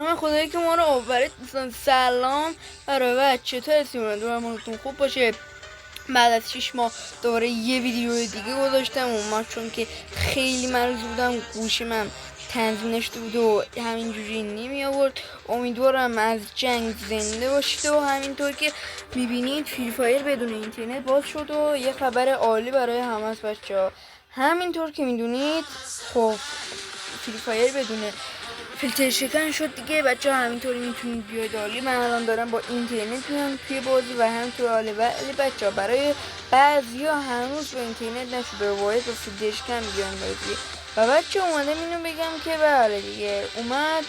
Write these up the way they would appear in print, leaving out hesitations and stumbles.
من خدایی که ما رو آورد دوستان. سلام برای بچه تا امیدوارم حالتون خوب باشه. بعد از 6 ماه دوباره یه ویدیو دیگه گذاشتم اومد چون که خیلی مریض بودم، گوشیم هم تنظیم نشده بود و همینجوری نمی آورد. امیدوارم از جنگ زنده باشید و همینطور که میبینید فری فایر بدون اینترنت باز شد و یه خبر عالی برای همه از بچه ها. همینطور که میدونید خب فری فایر بدون فیلتر شکن شد دیگه بچه ها. همینطوری میتونید بیاید عالی. من الان دارم با اینترنت میام توی بازی و هم توی عالی. ولی بچه ها برای بعضی ها هنوز با اینترنت نشده باید با فیلتر شکن بیان بازی. و بچه اومدم اینو بگم که بله دیگه اومد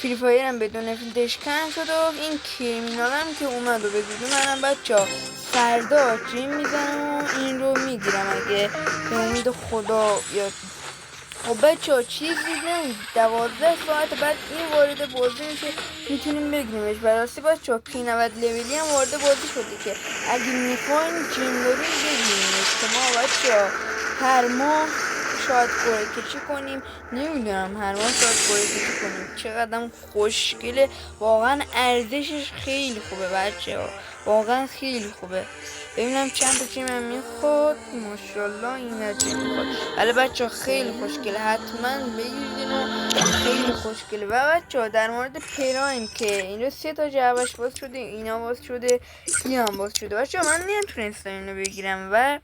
فری فایر هم بدون فیلتر شکن شد و این کریمینال هم که اومد و بدون منم بچه ها فردا جیم میزنم و این رو میگیرم اگه به امید خدا بیاد. خب بچه ها چیزی نمید 12 ساعت بعد این وارد بازی میشه میتونیم بگیریمش. براستی بچه ها P90 لولی هم وارد بازی شده که اگه میخواین جیم داریم بگیریمش که ما بچه ها هر ماه شاید قرعه کشی کنیم. نمیدونم هر ماه شاید قرعه کشی کنیم. چقدر خوشگله واقعا. ارزشش خیلی خوبه بچه ها، واقعا خیلی خوبه. ببینم چند تا تیمم میخواد. ماشاءالله این تیم میخواد. ولی بچه ها خیلی خوشگله، حتما بگیرین و خیلی خوشگله. و بچه ها در مورد پرایم که اینجا 3 تا جعبش باز شده، اینا باز شده، این هم باز شده. بچه ها من نمیتونستم اینو بگیرم و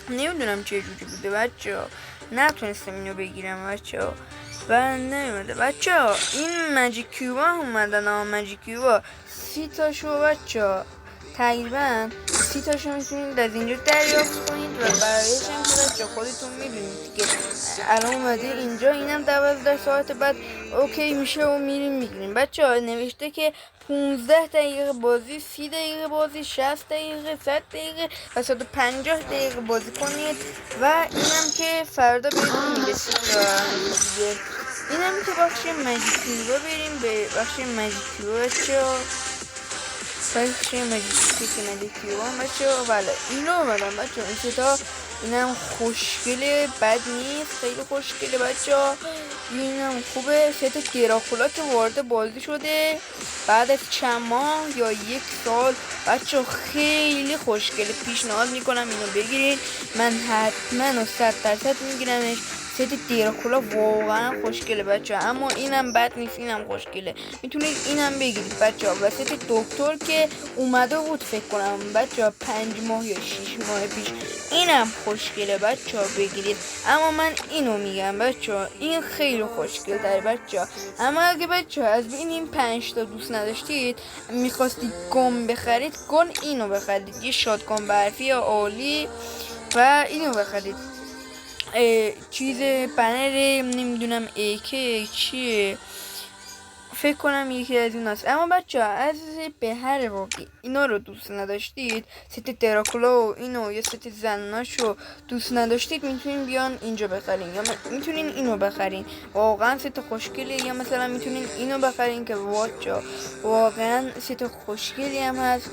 نمیدونم چه جوری بوده بچه ها، نتونستم اینو بگیرم بچه ها و نمیده. بچه ها این ماجیک کیوبا اومدن ها، ماجیک کیوبا 30 تاشو بچه ها تقریبا 30 تاشو میتونید از اینجا دریافت کنید و برایش هم که بچه خودتون میدونید که الان اومده اینجا. اینم 12 ساعت بعد اوکی میشه و میریم میگیریم. بچه ها نوشته که 15 دقیقه بازی، 30 دقیقه بازی، 60 دقیقه، 100 دقیقه و 150 دقیقه بازی کنید و اینم که فردا بهتون میرسید. اینم که بخش ماجیک رو بریم به بخش ماجیک رو بچه ها. بخش ماجیک رو بچه ها. بله اینو اومدم بچه ها، این ستا اینم خوشگله، بد نیست، خیلی خوشگله بچه ها. اینم خوبه. ست دراکولا که وارد بازی شده بعد از چند ماه یا 1 سال بچه ها، خیلی خوشگله. پیشنهاد میکنم اینو بگیرید. من حتما و 100% میگیرمش. ست دراکولا واقعا خوشگله بچه ها، اما اینم بد نیست، اینم خوشگله. میتونید اینم بگیرید بچه ها. و ست دکتر که اومده بود فکر کنم بچه ها 5 ماه یا 6 ماه پیش، اینم خوشگله بچه ها بگیرید. اما من اینو میگم بچه ها، این خیلی خوشگل داره بچه ها. اما اگه بچه ها از بین این 5 تا دوست نداشتید میخواستید گم بخرید، گن اینو بخرید، یه شاتگان برفی عالی و اینو بخرید. چیز بنر نمیدونم ایکه چیه، فکر کنم یکی از این هست. اما بچه ها از به هر واقع اینا رو دوست نداشتید، ست دراکولا و اینو یا ست زناشو دوست نداشتید، میتونین بیان اینجا بخرین یا میتونین اینو بخرین. واقعا ست خوشگلی. یا مثلا میتونین اینو بخرین که واقعا ست خوشگلی هم هست.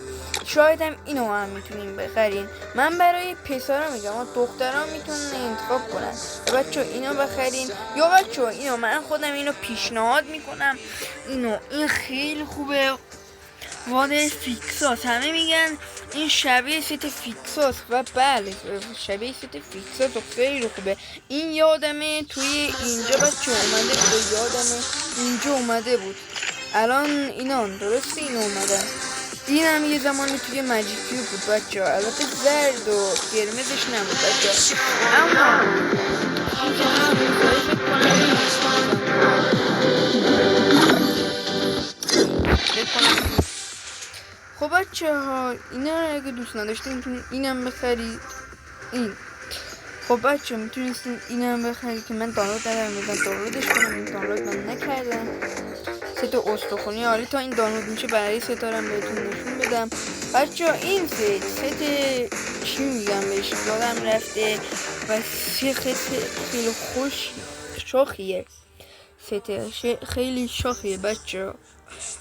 شاید هم اینو هم میتونین بخرین. من برای پسرا میگم و دختران میتونن انتخاب کنن. بچه اینو بخرین یا بچه اینو، من خودم اینو پیشنهاد میکنم. این خیلی خوبه. واد فیکساس همه میگن این شبیه ست فیکساس و بله شبیه ست فیکساس و خیلی خوبه. این یادمه توی اینجا بچه اومده بود، یادمه اینجا اومده بود. الان اینا درسته این اومدن. این هم یه زمانی توی ماجیکیو بود بچه ها، البته زرد و قرمزش نبود بچه ها. اما خب بچه ها اینا رو اگه دوست نداشتین میتونید اینم بخرید. این خب بچه ها میتونستین اینم بخرید که من دانلود ندارم، میگم دانلودش کنم. این دانلود من نکردم. ست استخونی عالی. تا این دانلود میشه برای ستارم بهتون نشون بدم بچه ها. این ست چی میگم بهش یادم رفته و خیلی خوش شاخیه. ست خیلی شاخیه بچه ها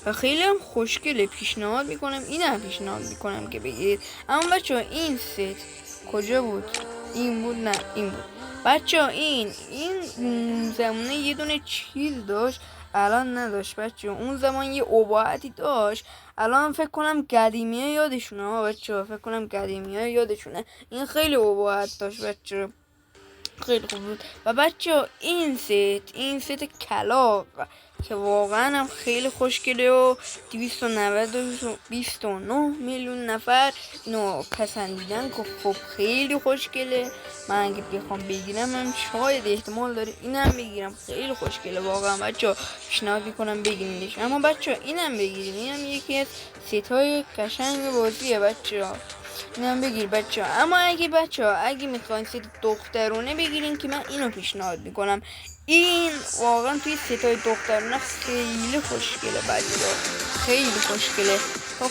و خیلی هم خوشگله. پیشنهاد میکنم، اینم پیشنهاد میکنم که بگیرید. اما بچه ها این ست کجا بود؟ این بود؟ نه این بود بچه ها. این زمانه یه دونه چیز داشت الان نداشت بچه. اون زمان یه اباعتی داشت، الان فکر کنم قدیمیه یادشونه ها بچه، فکر کنم قدیمیه یادشونه. این خیلی اباعت داشت بچه، خیلی خوب بود. و بچه این ست کلاق که واقعا هم خیلی خوشگله و 229 میلیون نفر اینو پسندیدن که خب خیلی خوشگله. من اگه بخوام بگیرم من شاید احتمال داره اینم بگیرم، خیلی خوشگله واقعا بچه، پیشنهاد میکنم بگیرینش. اما بچه اینم بگیرین، اینم یکی از ستای قشنگ بازیه بچه، اینم بگیر بچه. اما اگه میخواین ست دخترونه بگیرین که من اینو پیشنهاد میکنم، این واقعا توی ستای دخترونه خیلی خوشگله بچه، خیلی خوشگله.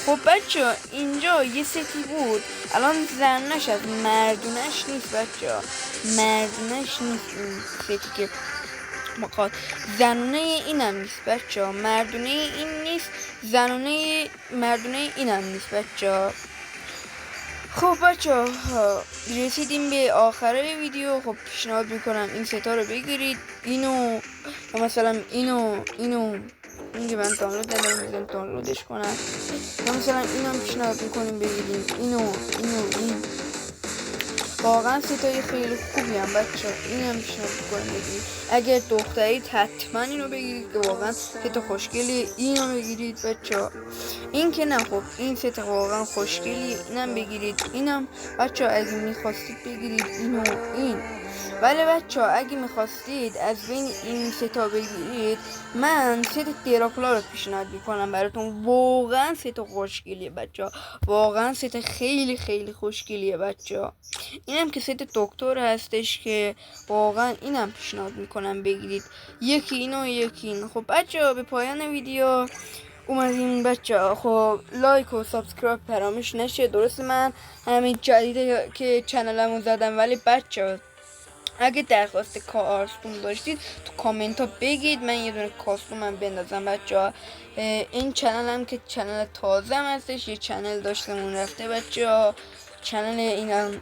خب بچه اینجا یه ستی بود، الان زنش از مردونش نیست بچه، مردونش نیست این ستی که مقاد، زنونه اینم نیست بچه، مردونه این نیست، مردونه اینم نیست بچه. خب بچه رسیدیم به آخر ویدیو. خب پیشنهاد میکنم این ستا رو بگیرید، اینو مثلا اینو اینکه من دانلود ندارم میزن دانلودش کنم، یا مثلا اینو پیشنهاد میکنیم بگیریم، این واقعا ستای خیلی خوبی هم بچه، این هم پیشنهاد میکنم بگیرید. اگر دخترید حتما اینو بگیرید که واقعا ست خوشگلی، اینو بگیرید بچه. این که نه خب این ست واقعا خوشگلی، اینم بگیرید. اینم بچه اگه میخواستید بگیرید اینو ولی بچه اگه میخواستید از بین این ستا بگیرید، من ست دراکولا رو پیشنهاد میکنم براتون. واقعا ست خوشگلیه بچه، واقعا ست خیلی خیلی خوشگلیه بچه. اینم که ست دکتر هستش که واقعا اینم پیشنهاد میکنم بگیرید، یکی اینو یکی این. خب بچه به پایان ویدیو اومدیم بچه. خب لایک و سابسکرایب فراموش نشه. درست من همین جدیده که چنلمو زدم، ولی بچه اگه درخواست کاستوم داشتید تو کامنت ها بگید، من یه دونه کاستوم بندازم بچه. این چنل هم که چنل تازه هستش، یه چنل داشتم اون رفته بچه، چنل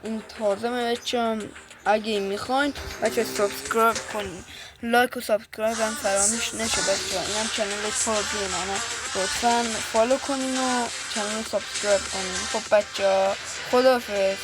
این تازه بچه. اگه میخواین بچه سابسکرایب کنید، لایک و سابسکرایب هم فراموش نشه بچه، این هم چنل تازه منه، لطفا فالو کنین و چنل سابسکرایب کنین. خب بچه خداحافظ.